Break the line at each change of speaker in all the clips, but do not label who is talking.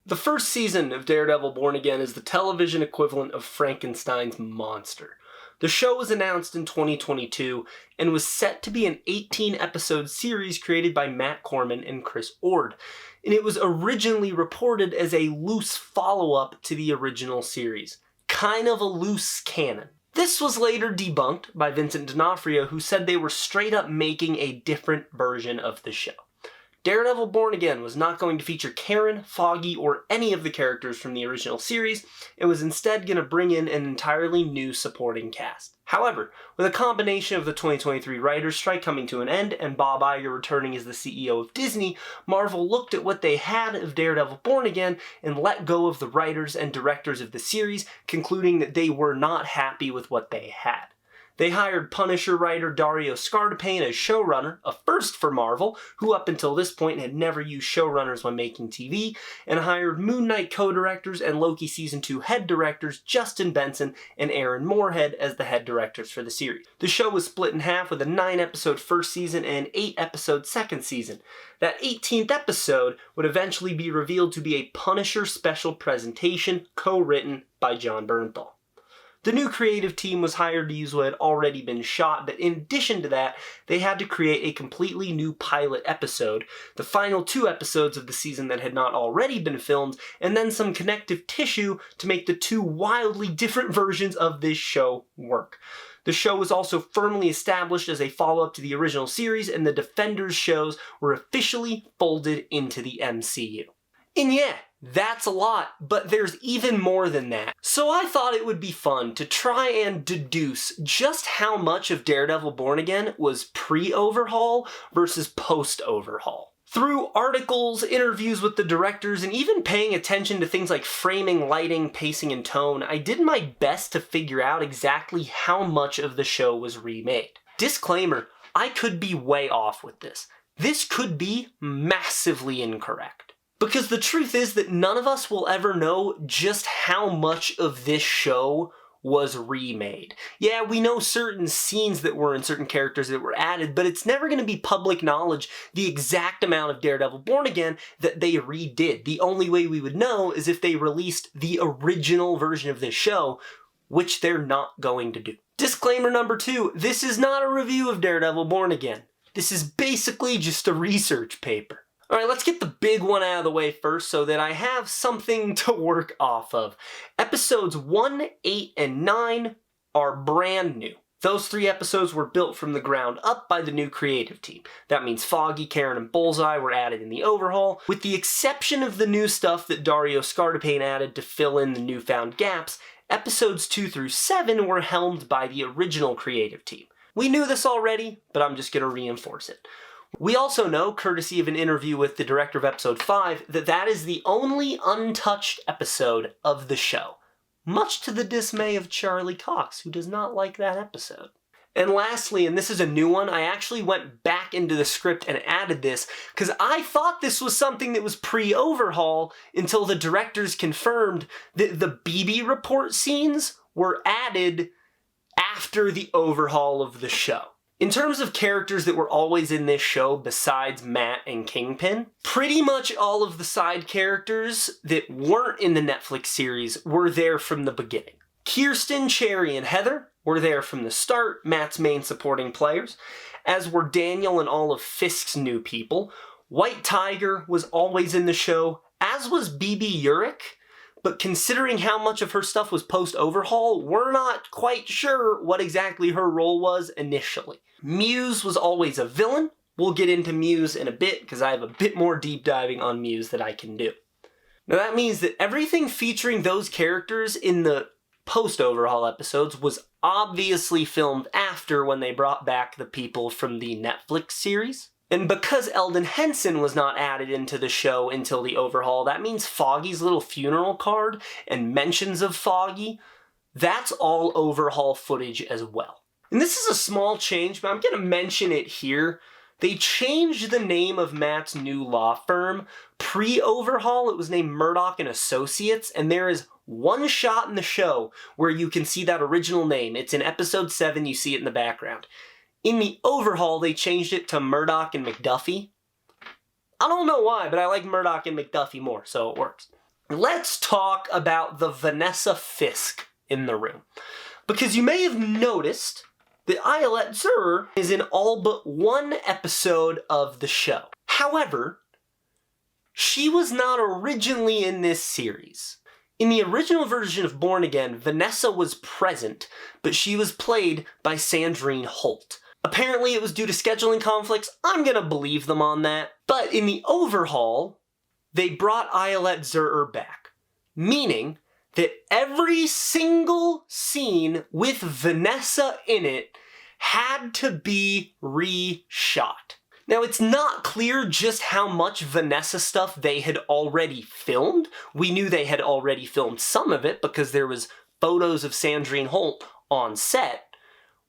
The first season of Daredevil Born Again is the television equivalent of Frankenstein's monster. The show was announced in 2022 and was set to be an 18-episode series created by Matt Corman and Chris Ord, and it was originally reported as a loose follow-up to the original series. Kind of a loose canon. This was later debunked by Vincent D'Onofrio, who said they were straight up making a different version of the show. Daredevil Born Again was not going to feature Karen, Foggy, or any of the characters from the original series. It was instead going to bring in an entirely new supporting cast. However, with a combination of the 2023 writers' strike coming to an end and Bob Iger returning as the CEO of Disney, Marvel looked at what they had of Daredevil Born Again and let go of the writers and directors of the series, concluding that they were not happy with what they had. They hired Punisher writer Dario Scardapane as showrunner, a first for Marvel, who up until this point had never used showrunners when making TV, and hired Moon Knight co-directors and Loki Season 2 head directors Justin Benson and Aaron Moorhead as the head directors for the series. The show was split in half with a 9-episode first season and an 8-episode second season. That 18th episode would eventually be revealed to be a Punisher special presentation co-written by Jon Bernthal. The new creative team was hired to use what had already been shot, but in addition to that, they had to create a completely new pilot episode, the final 2 episodes of the season that had not already been filmed, and then some connective tissue to make the 2 wildly different versions of this show work. The show was also firmly established as a follow-up to the original series, and the Defenders shows were officially folded into the MCU. And yeah, that's a lot, but there's even more than that. So I thought it would be fun to try and deduce just how much of Daredevil Born Again was pre-overhaul versus post-overhaul. Through articles, interviews with the directors, and even paying attention to things like framing, lighting, pacing, and tone, I did my best to figure out exactly how much of the show was remade. Disclaimer, I could be way off with this. This could be massively incorrect. Because the truth is that none of us will ever know just how much of this show was remade. Yeah, we know certain scenes that were in certain characters that were added, but it's never going to be public knowledge the exact amount of Daredevil Born Again that they redid. The only way we would know is if they released the original version of this show, which they're not going to do. Disclaimer number 2, this is not a review of Daredevil Born Again. This is basically just a research paper. Alright, let's get the big one out of the way first so that I have something to work off of. Episodes 1, 8, and 9 are brand new. Those 3 episodes were built from the ground up by the new creative team. That means Foggy, Karen, and Bullseye were added in the overhaul. With the exception of the new stuff that Dario Scardapane added to fill in the newfound gaps, episodes 2 through 7 were helmed by the original creative team. We knew this already, but I'm just going to reinforce it. We also know, courtesy of an interview with the director of episode 5, that that is the only untouched episode of the show. Much to the dismay of Charlie Cox, who does not like that episode. And lastly, and this is a new one, I actually went back into the script and added this, because I thought this was something that was pre-overhaul until the directors confirmed that the BB report scenes were added after the overhaul of the show. In terms of characters that were always in this show besides Matt and Kingpin, pretty much all of the side characters that weren't in the Netflix series were there from the beginning. Kirsten, Cherry, and Heather were there from the start, Matt's main supporting players, as were Daniel and all of Fisk's new people. White Tiger was always in the show, as was BB Urich, but considering how much of her stuff was post-overhaul, we're not quite sure what exactly her role was initially. Muse was always a villain. We'll get into Muse in a bit, because I have a bit more deep diving on Muse that I can do. Now that means that everything featuring those characters in the post-overhaul episodes was obviously filmed after when they brought back the people from the Netflix series. And because Eldon Henson was not added into the show until the overhaul, that means Foggy's little funeral card and mentions of Foggy, that's all overhaul footage as well. And this is a small change, but I'm going to mention it here. They changed the name of Matt's new law firm. Pre-overhaul, it was named Murdoch & Associates, and there is one shot in the show where you can see that original name. It's in episode 7, you see it in the background. In the overhaul, they changed it to Murdoch and McDuffie. I don't know why, but I like Murdoch and McDuffie more, so it works. let's talk about the Vanessa Fisk in the room. Because you may have noticed that Ayelet Zur is in all but one episode of the show. However, she was not originally in this series. In the original version of Born Again, Vanessa was present, but she was played by Sandrine Holt. Apparently it was due to scheduling conflicts. I'm gonna believe them on that. But in the overhaul, they brought Ayelet Zur back, meaning that every single scene with Vanessa in it had to be reshot. Now, it's not clear just how much Vanessa stuff they had already filmed. We knew they had already filmed some of it because there was photos of Sandrine Holt on set.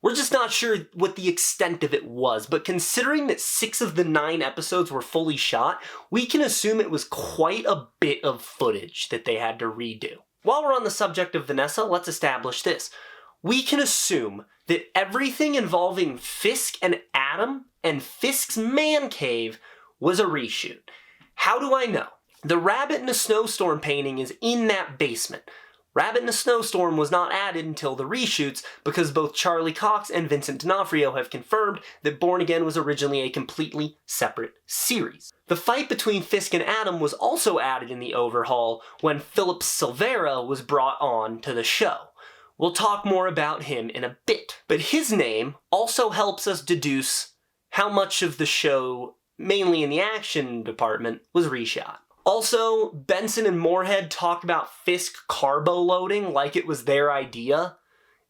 We're just not sure what the extent of it was, but considering that 6 of the 9 episodes were fully shot, we can assume it was quite a bit of footage that they had to redo. While we're on the subject of Vanessa, let's establish this. We can assume that everything involving Fisk and Adam and Fisk's man cave was a reshoot. How do I know? The Rabbit in a Snowstorm painting is in that basement. Rabbit in a Snowstorm was not added until the reshoots because both Charlie Cox and Vincent D'Onofrio have confirmed that Born Again was originally a completely separate series. The fight between Fisk and Adam was also added in the overhaul when Philip Silvera was brought on to the show. We'll talk more about him in a bit, but his name also helps us deduce how much of the show, mainly in the action department, was reshot. Also, Benson and Moorhead talk about Fisk carbo loading like it was their idea,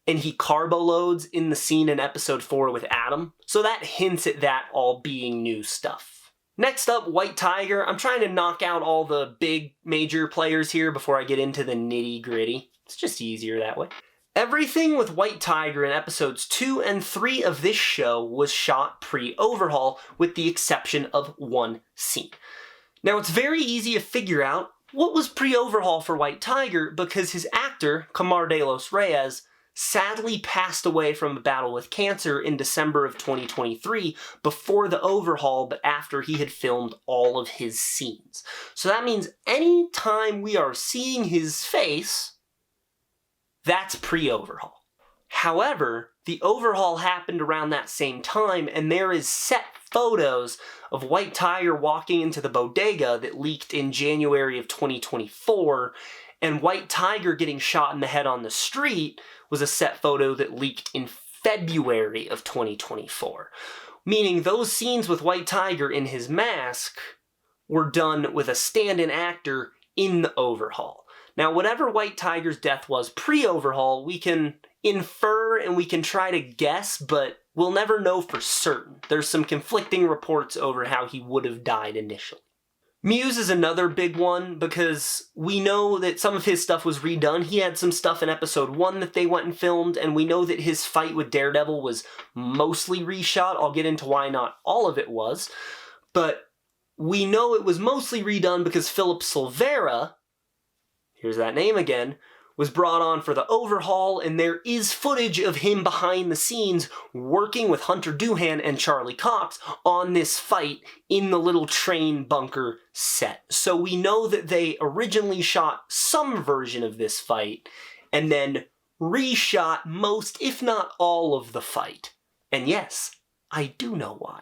and he carbo loads in the scene in episode 4 with Adam, so that hints at that all being new stuff. Next up, White Tiger. I'm trying to knock out all the big major players here before I get into the nitty-gritty. It's just easier that way. Everything with White Tiger in episodes 2 and 3 of this show was shot pre-overhaul, with the exception of one scene. Now, it's very easy to figure out what was pre-overhaul for White Tiger because his actor, Camar de los Reyes, sadly passed away from a battle with cancer in December of 2023 before the overhaul, but after he had filmed all of his scenes. So that means any time we are seeing his face, that's pre-overhaul. However, the overhaul happened around that same time, and there is set photos of White Tiger walking into the bodega that leaked in January of 2024, and White Tiger getting shot in the head on the street was a set photo that leaked in February of 2024. Meaning those scenes with White Tiger in his mask were done with a stand-in actor in the overhaul. Now, whatever White Tiger's death was pre-overhaul, we can infer and we can try to guess, but we'll never know for certain. There's some conflicting reports over how he would have died initially. Muse is another big one because we know that some of his stuff was redone. He had some stuff in episode 1 that they went and filmed, and we know that his fight with Daredevil was mostly reshot. I'll get into why not all of it was, but we know it was mostly redone because Philip Silvera, here's that name again, was brought on for the overhaul, and there is footage of him behind the scenes working with Hunter Doohan and Charlie Cox on this fight in the little train bunker set. So we know that they originally shot some version of this fight and then reshot most, if not all, of the fight. And yes, I do know why.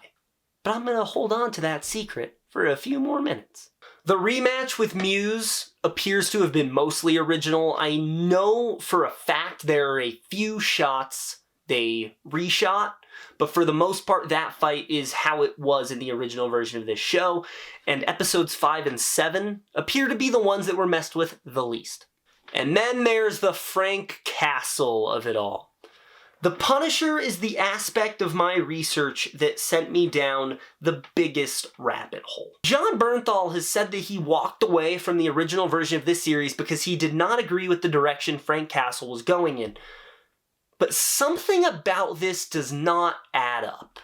But I'm going to hold on to that secret for a few more minutes. The rematch with Muse appears to have been mostly original. I know for a fact there are a few shots they reshot, but for the most part that fight is how it was in the original version of this show, and episodes 5 and 7 appear to be the ones that were messed with the least. And then there's the Frank Castle of it all. The Punisher is the aspect of my research that sent me down the biggest rabbit hole. Jon Bernthal has said that he walked away from the original version of this series because he did not agree with the direction Frank Castle was going in. But something about this does not add up.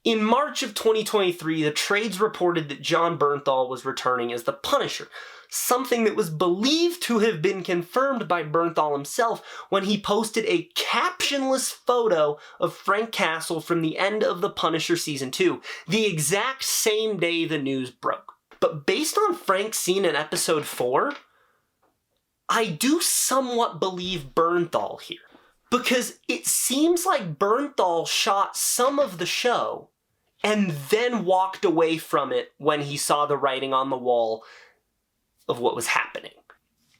In March of 2023, the trades reported that Jon Bernthal was returning as the Punisher, something that was believed to have been confirmed by Bernthal himself when he posted a captionless photo of Frank Castle from the end of The Punisher Season 2, the exact same day the news broke. But based on Frank's scene in episode 4, I do somewhat believe Bernthal here, because it seems like Bernthal shot some of the show and then walked away from it when he saw the writing on the wall of what was happening.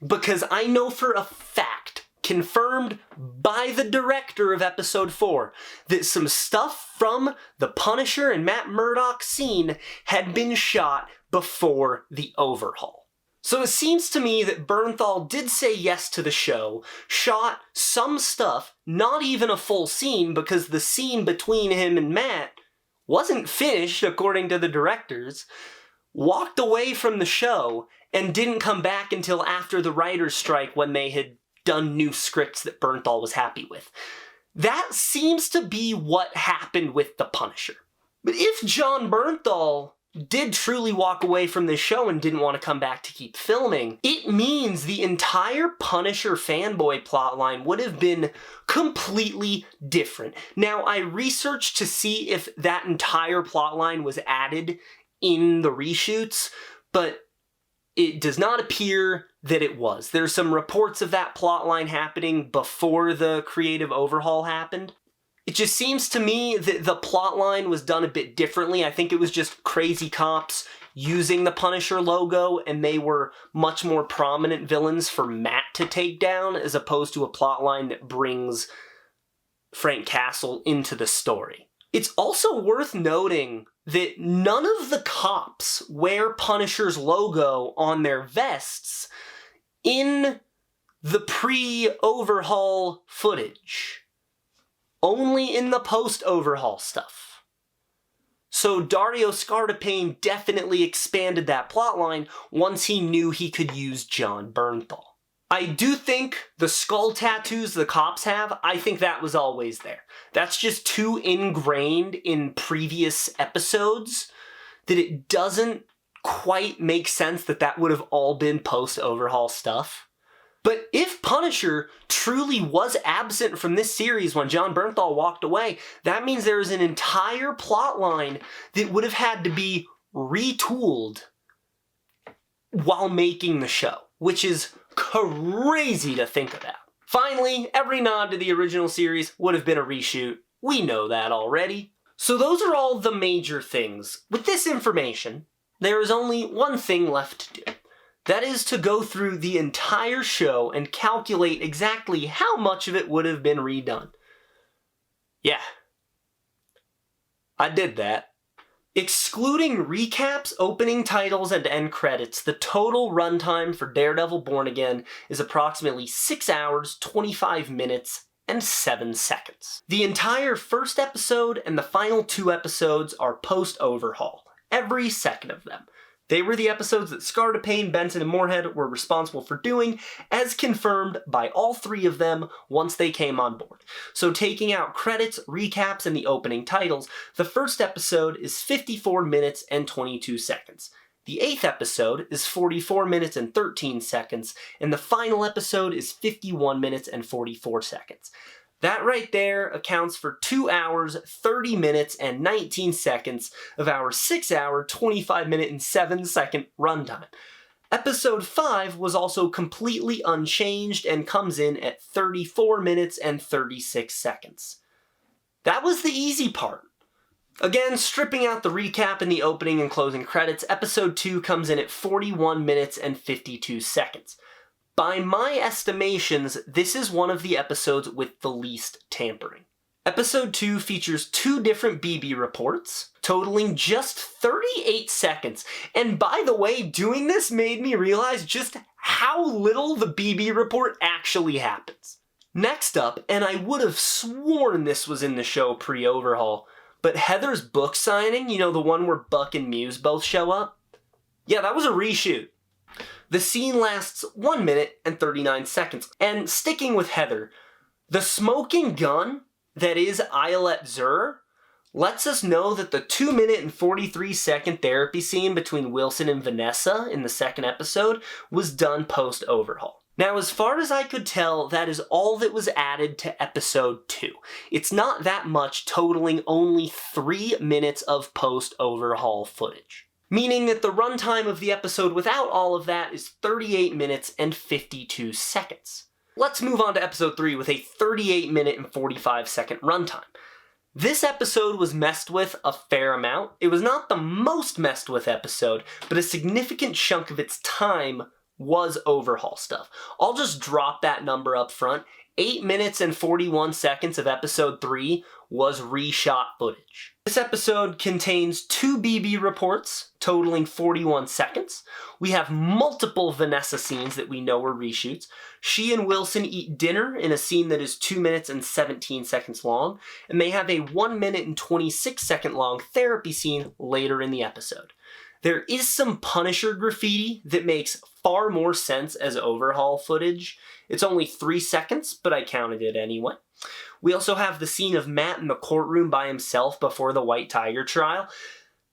Because I know for a fact, confirmed by the director of episode 4, that some stuff from the Punisher and Matt Murdock scene had been shot before the overhaul. So it seems to me that Bernthal did say yes to the show, shot some stuff, not even a full scene, because the scene between him and Matt wasn't finished according to the directors, walked away from the show, and didn't come back until after the writer's strike when they had done new scripts that Bernthal was happy with. That seems to be what happened with The Punisher. But if John Bernthal did truly walk away from this show and didn't want to come back to keep filming, it means the entire Punisher fanboy plotline would have been completely different. Now, I researched to see if that entire plotline was added in the reshoots, but it does not appear that it was. There's some reports of that plotline happening before the creative overhaul happened. It just seems to me that the plotline was done a bit differently. I think it was just crazy cops using the Punisher logo, and they were much more prominent villains for Matt to take down, as opposed to a plotline that brings Frank Castle into the story. It's also worth noting that none of the cops wear Punisher's logo on their vests in the pre-overhaul footage. Only in the post-overhaul stuff. So Dario Scartapane definitely expanded that plotline once he knew he could use John Bernthal. I do think the skull tattoos the cops have, I think that was always there. That's just too ingrained in previous episodes that it doesn't quite make sense that that would have all been post-overhaul stuff. But if Punisher truly was absent from this series when John Bernthal walked away, that means there is an entire plotline that would have had to be retooled while making the show, which is crazy to think about. Finally, every nod to the original series would have been a reshoot. We know that already. So those are all the major things. With this information, there is only one thing left to do. That is to go through the entire show and calculate exactly how much of it would have been redone. Yeah, I did that. Excluding recaps, opening titles, and end credits, the total runtime for Daredevil Born Again is approximately 6 hours, 25 minutes, and 7 seconds. The entire first episode and the final 2 episodes are post-overhaul, every second of them. They were the episodes that Scartapane, Benson, and Moorhead were responsible for doing, as confirmed by all 3 of them once they came on board. So taking out credits, recaps, and the opening titles, the first episode is 54 minutes and 22 seconds. The 8th episode is 44 minutes and 13 seconds, and the final episode is 51 minutes and 44 seconds. That right there accounts for 2 hours, 30 minutes, and 19 seconds of our 6 hour, 25 minute, and 7 second runtime. Episode 5 was also completely unchanged and comes in at 34 minutes and 36 seconds. That was the easy part. Again, stripping out the recap and the opening and closing credits, episode 2 comes in at 41 minutes and 52 seconds. By my estimations, this is one of the episodes with the least tampering. Episode 2 features 2 different BB reports, totaling just 38 seconds. And by the way, doing this made me realize just how little the BB report actually happens. Next up, and I would have sworn this was in the show pre-overhaul, but Heather's book signing, you know, the one where Buck and Muse both show up? Yeah, that was a reshoot. The scene lasts 1 minute and 39 seconds. And sticking with Heather, the smoking gun that is Ayelet Zur lets us know that the 2 minute and 43 second therapy scene between Wilson and Vanessa in the second episode was done post-overhaul. Now, as far as I could tell, that is all that was added to episode 2. It's not that much, totaling only 3 minutes of post-overhaul footage. meaning that the runtime of the episode without all of that is 38 minutes and 52 seconds. Let's move on to episode 3 with a 38 minute and 45 second runtime. This episode was messed with a fair amount. It was not the most messed with episode, but a significant chunk of its time was overhaul stuff. I'll just drop that number up front. 8 minutes and 41 seconds of episode 3 was reshot footage. This episode contains 2 BB reports, totaling 41 seconds. We have multiple Vanessa scenes that we know were reshoots. She and Wilson eat dinner in a scene that is 2 minutes and 17 seconds long, and they have a 1 minute and 26 second long therapy scene later in the episode. There is some Punisher graffiti that makes far more sense as overhaul footage. It's only 3 seconds, but I counted it anyway. We also have the scene of Matt in the courtroom by himself before the White Tiger trial.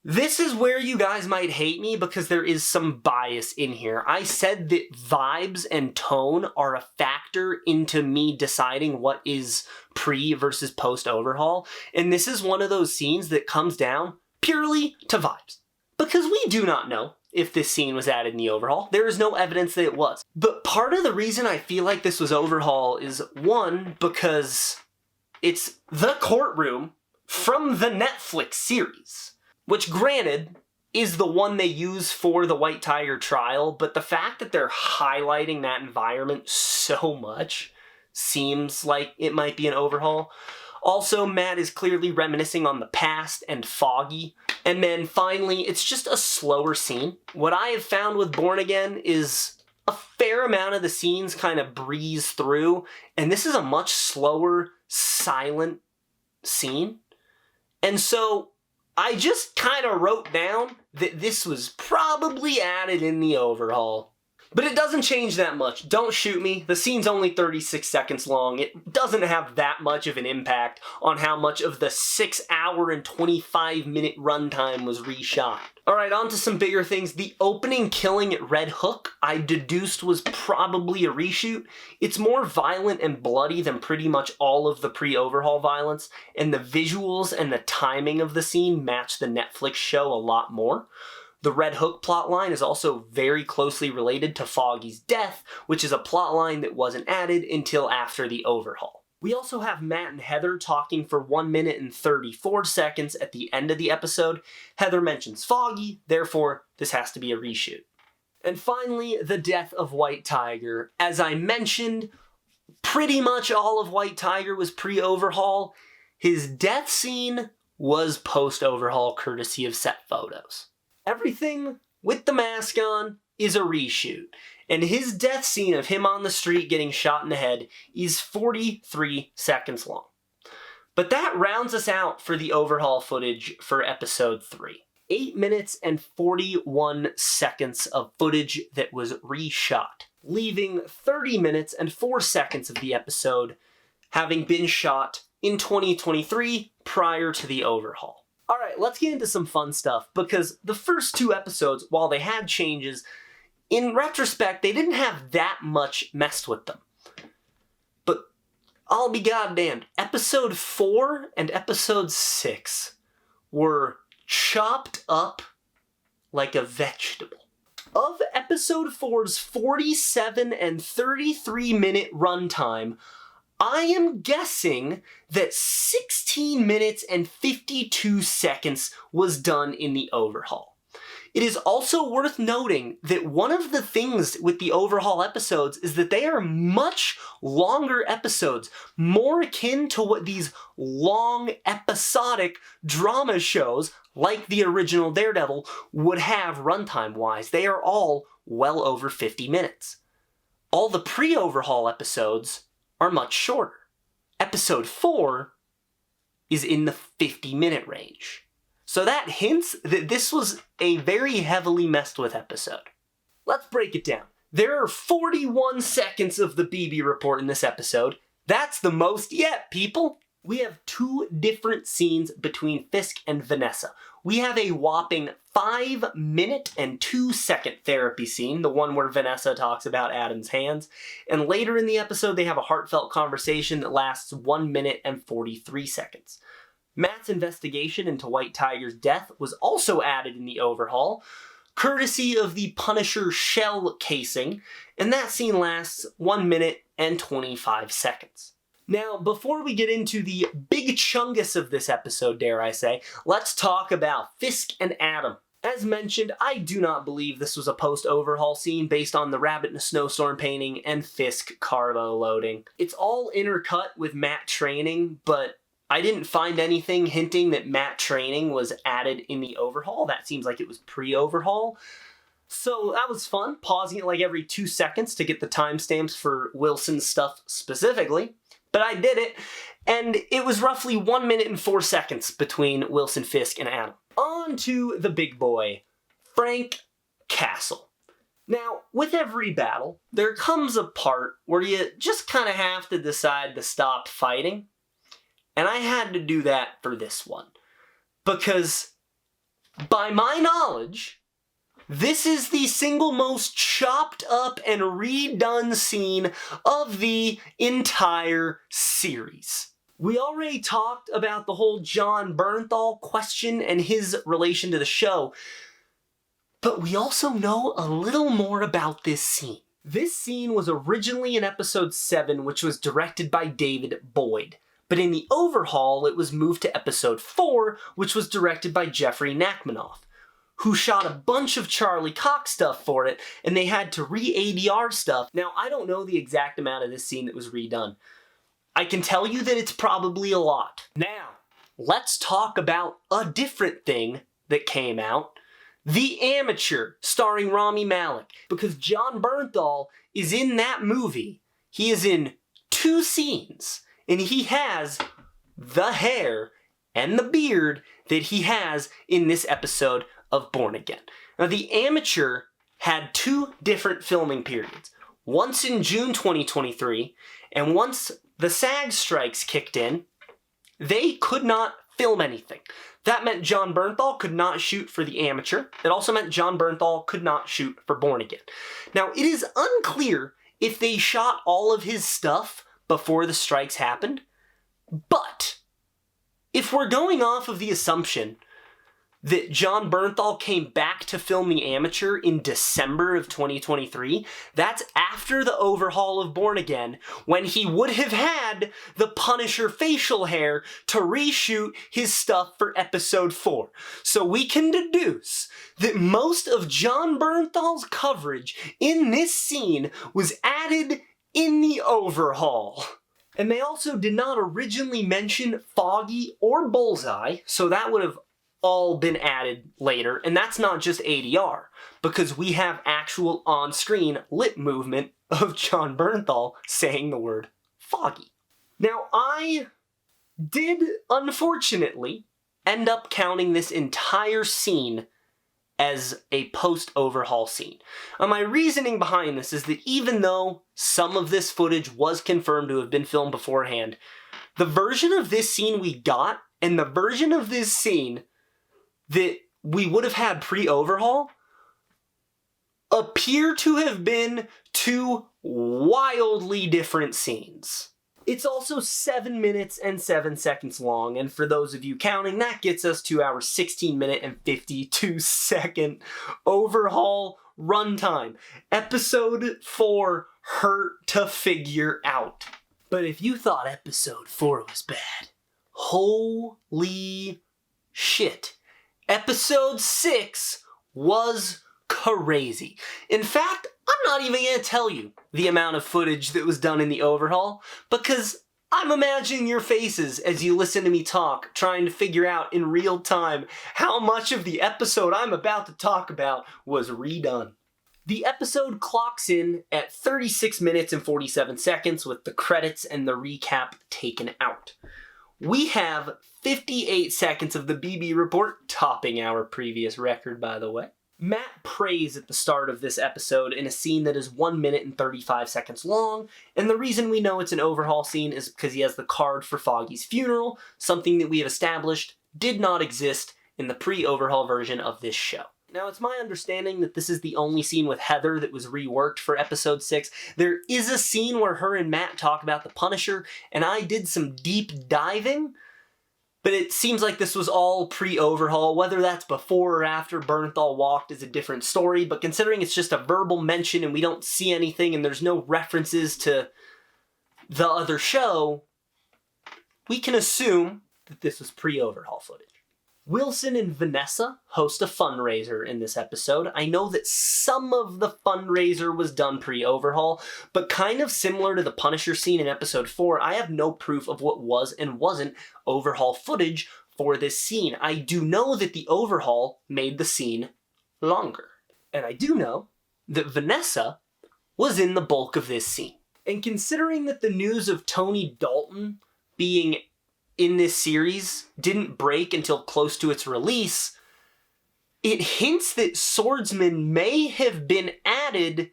This is where you guys might hate me because there is some bias in here. I said that vibes and tone are a factor into me deciding what is pre versus post overhaul, and this is one of those scenes that comes down purely to vibes. Because we do not know if this scene was added in the overhaul. There is no evidence that it was. But part of the reason I feel like this was overhaul is, one, because it's the courtroom from the Netflix series, which granted is the one they use for the White Tiger trial, but the fact that they're highlighting that environment so much seems like it might be an overhaul. Also, Matt is clearly reminiscing on the past and foggy. And then finally, it's just a slower scene. What I have found with Born Again is a fair amount of the scenes kind of breeze through, and this is a much slower, silent scene. And so I just kind of wrote down that this was probably added in the overhaul. But it doesn't change that much. Don't shoot me. The scene's only 36 seconds long. It doesn't have that much of an impact on how much of the 6 hour and 25 minute runtime was reshot. Alright, on to some bigger things. The opening killing at Red Hook, I deduced was probably a reshoot. It's more violent and bloody than pretty much all of the pre-overhaul violence, and the visuals and the timing of the scene match the Netflix show a lot more. The Red Hook plotline is also very closely related to Foggy's death, which is a plotline that wasn't added until after the overhaul. We also have Matt and Heather talking for 1 minute and 34 seconds at the end of the episode. Heather mentions Foggy, therefore this has to be a reshoot. And finally, the death of White Tiger. As I mentioned, pretty much all of White Tiger was pre-overhaul. His death scene was post-overhaul courtesy of set photos. Everything with the mask on is a reshoot, and his death scene of him on the street getting shot in the head is 43 seconds long. But that rounds us out for the overhaul footage for episode 3. 8 minutes and 41 seconds of footage that was reshot, leaving 30 minutes and 4 seconds of the episode having been shot in 2023 prior to the overhaul. Alright, let's get into some fun stuff, because the first 2 episodes, while they had changes, in retrospect, they didn't have that much messed with them. But I'll be goddamned, episode 4 and episode 6 were chopped up like a vegetable. Of episode 4's 47 and 33 minute runtime, I am guessing that 16 minutes and 52 seconds was done in the overhaul. It is also worth noting that one of the things with the overhaul episodes is that they are much longer episodes, more akin to what these long episodic drama shows like the original Daredevil would have runtime-wise. They are all well over 50 minutes. All the pre-overhaul episodes are much shorter. Episode 4 is in the 50-minute range. So that hints that this was a very heavily messed with episode. Let's break it down. There are 41 seconds of the BB report in this episode. That's the most yet, people. We have 2 different scenes between Fisk and Vanessa. We have a whopping 5 minute and 2 second therapy scene, the one where Vanessa talks about Adam's hands, and later in the episode they have a heartfelt conversation that lasts 1 minute and 43 seconds. Matt's investigation into White Tiger's death was also added in the overhaul, courtesy of the Punisher shell casing, and that scene lasts 1 minute and 25 seconds. Now, before we get into the big chungus of this episode, dare I say, let's talk about Fisk and Adam. As mentioned, I do not believe this was a post-overhaul scene based on the rabbit in a snowstorm painting and Fisk cargo loading. It's all intercut with Matt training, but I didn't find anything hinting that Matt training was added in the overhaul. That seems like it was pre-overhaul. So that was fun, pausing it like every 2 seconds to get the timestamps for Wilson's stuff specifically. But I did it, and it was roughly 1 minute and 4 seconds between Wilson, Fisk, and Adam. On to the big boy, Frank Castle. Now, with every battle, there comes a part where you just kind of have to decide to stop fighting. And I had to do that for this one. Because, by my knowledge, this is the single most chopped up and redone scene of the entire series. We already talked about the whole Jon Bernthal question and his relation to the show, but we also know a little more about this scene. This scene was originally in episode 7, which was directed by David Boyd, but in the overhaul it was moved to episode 4, which was directed by Jeffrey Nachmanoff, who shot a bunch of Charlie Cox stuff for it, and they had to re-ADR stuff. Now, I don't know the exact amount of this scene that was redone. I can tell you that it's probably a lot. Now, let's talk about a different thing that came out. The Amateur, starring Rami Malek. Because Jon Bernthal is in that movie. He is in 2 scenes, and he has the hair and the beard that he has in this episode of Born Again. Now, The Amateur had 2 different filming periods. Once in June 2023, and once the SAG strikes kicked in, they could not film anything. That meant Jon Bernthal could not shoot for The Amateur. It also meant Jon Bernthal could not shoot for Born Again. Now, it is unclear if they shot all of his stuff before the strikes happened, but if we're going off of the assumption that Jon Bernthal came back to film The Amateur in December of 2023, that's after the overhaul of Born Again, when he would have had the Punisher facial hair to reshoot his stuff for episode 4. So we can deduce that most of Jon Bernthal's coverage in this scene was added in the overhaul. And they also did not originally mention Foggy or Bullseye, so that would have all been added later, and that's not just ADR, because we have actual on-screen lip movement of Jon Bernthal saying the word Foggy. Now, I did, unfortunately, end up counting this entire scene as a post-overhaul scene. My reasoning behind this is that even though some of this footage was confirmed to have been filmed beforehand, the version of this scene we got, and the version of this scene that we would have had pre-overhaul appear to have been 2 wildly different scenes. It's also 7 minutes and 7 seconds long, and for those of you counting, that gets us to our 16 minute and 52 second overhaul runtime. Episode 4 hurt to figure out. But if you thought episode 4 was bad, holy shit. Episode 6 was crazy. In fact, I'm not even going to tell you the amount of footage that was done in the overhaul, because I'm imagining your faces as you listen to me talk, trying to figure out in real time how much of the episode I'm about to talk about was redone. The episode clocks in at 36 minutes and 47 seconds with the credits and the recap taken out. We have 58 seconds of the BB report, topping our previous record, by the way. Matt prays at the start of this episode in a scene that is 1 minute and 35 seconds long, and the reason we know it's an overhaul scene is because he has the card for Foggy's funeral, something that we have established did not exist in the pre-overhaul version of this show. Now, it's my understanding that this is the only scene with Heather that was reworked for episode 6. There is a scene where her and Matt talk about the Punisher, and I did some deep diving, But it seems like this was all pre-overhaul. Whether that's before or after Bernthal walked is a different story, but considering it's just a verbal mention and we don't see anything and there's no references to the other show, we can assume that this was pre-overhaul footage. Wilson and Vanessa host a fundraiser in this episode. I know that some of the fundraiser was done pre-overhaul, but kind of similar to the Punisher scene in episode 4, I have no proof of what was and wasn't overhaul footage for this scene. I do know that the overhaul made the scene longer. And I do know that Vanessa was in the bulk of this scene. And considering that the news of Tony Dalton being in this series didn't break until close to its release, it hints that swordsman may have been added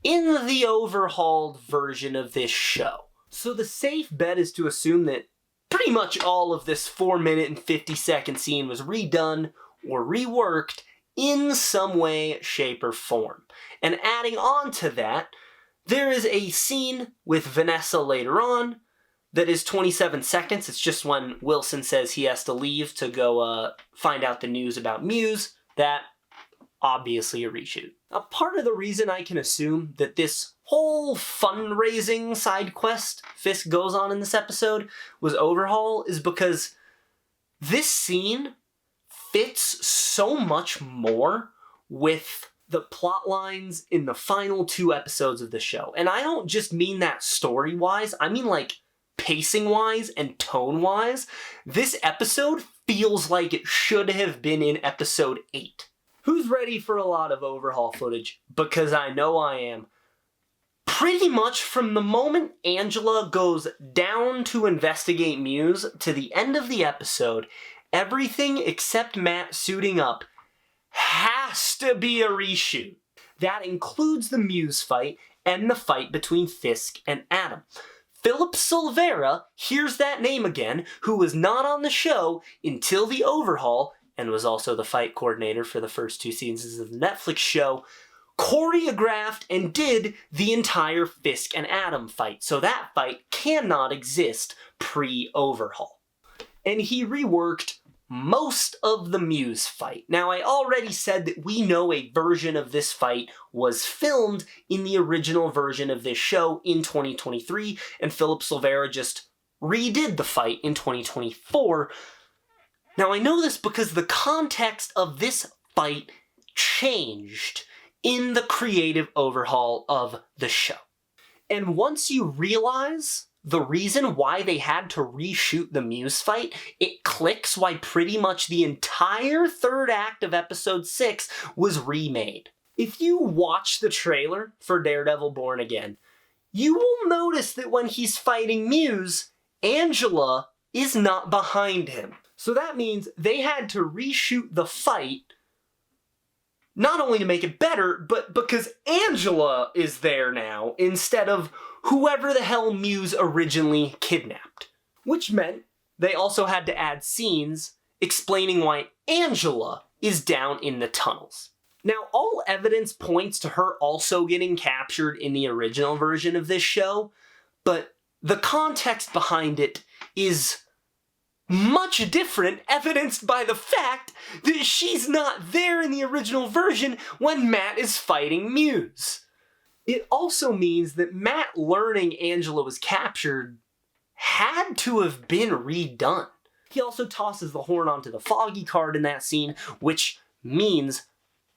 in the overhauled version of this show. So the safe bet is to assume that pretty much all of this 4-minute and 50-second scene was redone or reworked in some way, shape, or form. And adding on to that, there is a scene with Vanessa later on that is 27 seconds. It's just when Wilson says he has to leave to go find out the news about Muse. That, obviously a reshoot. Now, part of the reason I can assume that this whole fundraising side quest Fisk goes on in this episode was overhaul is because this scene fits so much more with the plot lines in the final 2 episodes of the show. And I don't just mean that story-wise, I mean like pacing-wise and tone-wise. This episode feels like it should have been in episode 8. Who's ready for a lot of overhaul footage? Because I know I am. Pretty much from the moment Angela goes down to investigate Muse to the end of the episode, everything except Matt suiting up has to be a reshoot. That includes the Muse fight and the fight between Fisk and Adam. Philip Silvera, here's that name again, who was not on the show until the overhaul, and was also the fight coordinator for the first 2 seasons of the Netflix show, choreographed and did the entire Fisk and Adam fight. So that fight cannot exist pre-overhaul. And he reworked most of the Muse fight. Now, I already said that we know a version of this fight was filmed in the original version of this show in 2023, and Philip Silvera just redid the fight in 2024. Now, I know this because the context of this fight changed in the creative overhaul of the show. And once you realize the reason why they had to reshoot the Muse fight, it clicks why pretty much the entire 3rd act of episode 6 was remade. If you watch the trailer for Daredevil Born Again, you will notice that when he's fighting Muse, Angela is not behind him. So that means they had to reshoot the fight, not only to make it better, but because Angela is there now instead of whoever the hell Muse originally kidnapped. Which meant they also had to add scenes explaining why Angela is down in the tunnels. Now, all evidence points to her also getting captured in the original version of this show, but the context behind it is much different, evidenced by the fact that she's not there in the original version when Matt is fighting Muse. It also means that Matt learning Angela was captured had to have been redone. He also tosses the horn onto the Foggy card in that scene, which means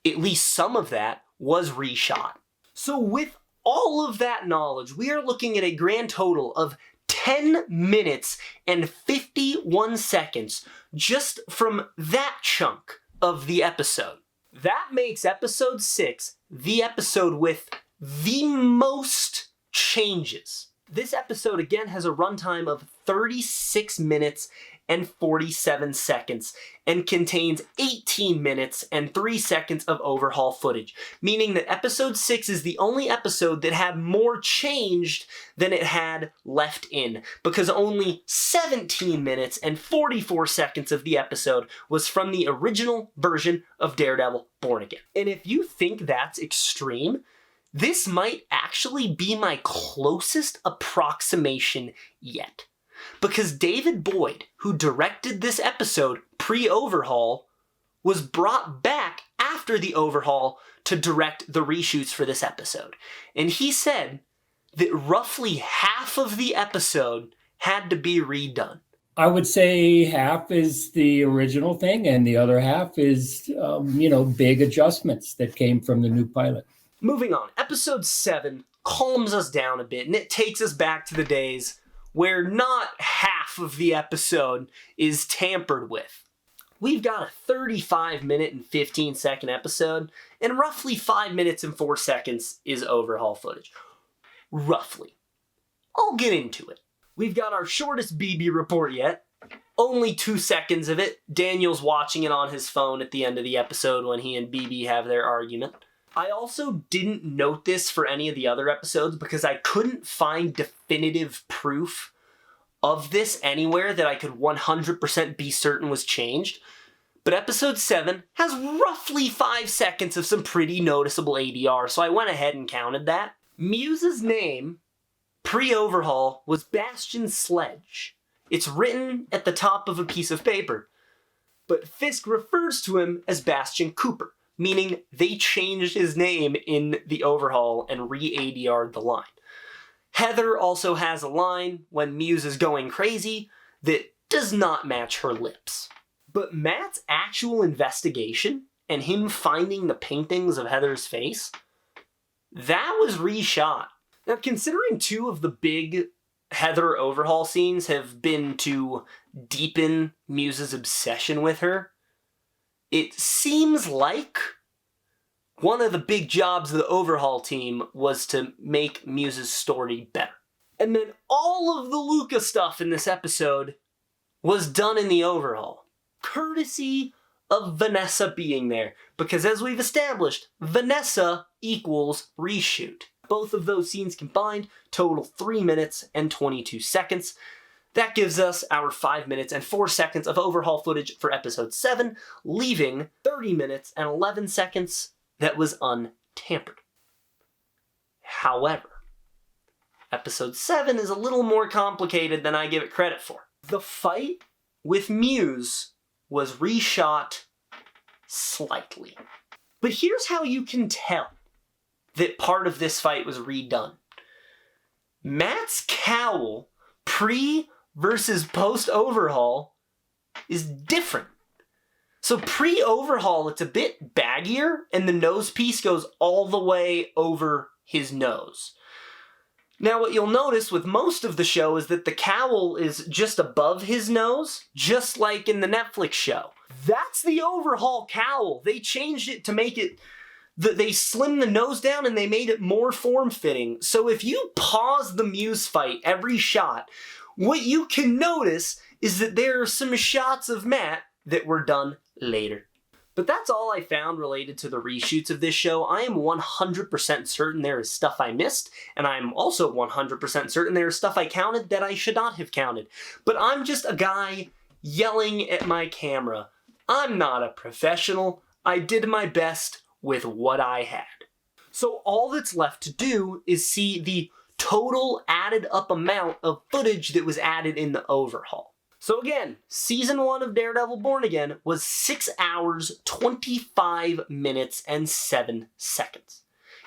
at least some of that was reshot. So with all of that knowledge, we are looking at a grand total of 10 minutes and 51 seconds just from that chunk of the episode. That makes episode 6 the episode with the most changes. This episode again has a runtime of 36 minutes and 47 seconds and contains 18 minutes and 3 seconds of overhaul footage, meaning that episode 6 is the only episode that had more changed than it had left in, because only 17 minutes and 44 seconds of the episode was from the original version of Daredevil Born Again. And if you think that's extreme, this might actually be my closest approximation yet. because David Boyd, who directed this episode pre-overhaul, was brought back after the overhaul to direct the reshoots for this episode. And he said that roughly half of the episode had to be redone.
I would say half is the original thing, and the other half is, big adjustments that came from the new pilot.
Moving on, episode 7 calms us down a bit, and it takes us back to the days where not half of the episode is tampered with. We've got a 35-minute and 15-second episode, and roughly 5 minutes and 4 seconds is overhaul footage. Roughly. I'll get into it. We've got our shortest BB report yet. Only 2 seconds of it. Daniel's watching it on his phone at the end of the episode when he and BB have their argument. I also didn't note this for any of the other episodes because I couldn't find definitive proof of this anywhere that I could 100% be certain was changed. But episode 7 has roughly 5 seconds of some pretty noticeable ADR, so I went ahead and counted that. Muse's name pre-overhaul was Bastion Sledge. It's written at the top of a piece of paper. But Fisk refers to him as Bastion Cooper, meaning they changed his name in the overhaul and re-ADR'd the line. Heather also has a line when Muse is going crazy that does not match her lips. But Matt's actual investigation and him finding the paintings of Heather's face, that was reshot. Now, considering 2 of the big Heather overhaul scenes have been to deepen Muse's obsession with her, it seems like one of the big jobs of the overhaul team was to make Muse's story better. And then all of the Luca stuff in this episode was done in the overhaul, courtesy of Vanessa being there, because as we've established, Vanessa equals reshoot. Both of those scenes combined total 3 minutes and 22 seconds. That gives us our 5 minutes and 4 seconds of overhaul footage for episode 7, leaving 30 minutes and 11 seconds that was untampered. However, episode 7 is a little more complicated than I give it credit for. The fight with Muse was reshot slightly. But here's how you can tell that part of this fight was redone. Matt's cowl, pre versus post-overhaul, is different. So pre-overhaul, it's a bit baggier, and the nose piece goes all the way over his nose. Now, what you'll notice with most of the show is that the cowl is just above his nose, just like in the Netflix show. That's the overhaul cowl. They changed it to make it... They slimmed the nose down and they made it more form-fitting. So if you pause the Muse fight every shot, what you can notice is that there are some shots of Matt that were done later. But that's all I found related to the reshoots of this show. I am 100% certain there is stuff I missed, and I'm also 100% certain there is stuff I counted that I should not have counted. But I'm just a guy yelling at my camera. I'm not a professional. I did my best with what I had. So all that's left to do is see the total added up amount of footage that was added in the overhaul. So again, season 1 of Daredevil Born Again was 6 hours, 25 minutes, and 7 seconds.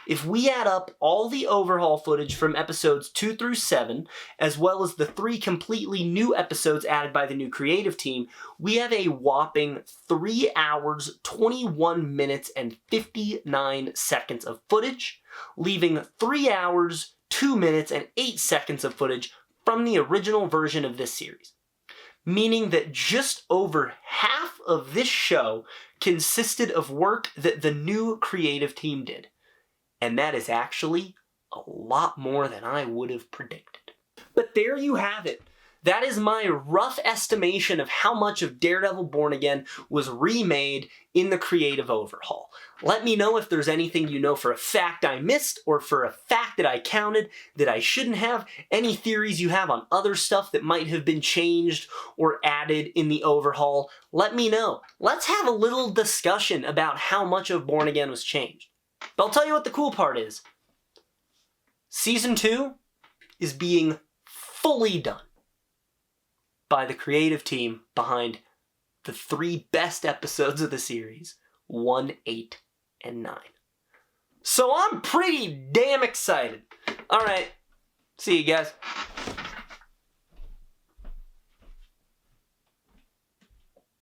If we add up all the overhaul footage from episodes 2 through 7, as well as the 3 completely new episodes added by the new creative team, we have a whopping 3 hours, 21 minutes, and 59 seconds of footage, leaving 3 hours, 2 minutes, and 8 seconds of footage from the original version of this series. Meaning that just over half of this show consisted of work that the new creative team did. And that is actually a lot more than I would have predicted. But there you have it. That is my rough estimation of how much of Daredevil Born Again was remade in the creative overhaul. Let me know if there's anything you know for a fact I missed, or for a fact that I counted that I shouldn't have, any theories you have on other stuff that might have been changed or added in the overhaul. Let me know. Let's have a little discussion about how much of Born Again was changed. But I'll tell you what the cool part is. Season 2 is being fully done. by the creative team behind the 3 best episodes of the series, 1, 8, and 9. So I'm pretty damn excited. All right. See you guys.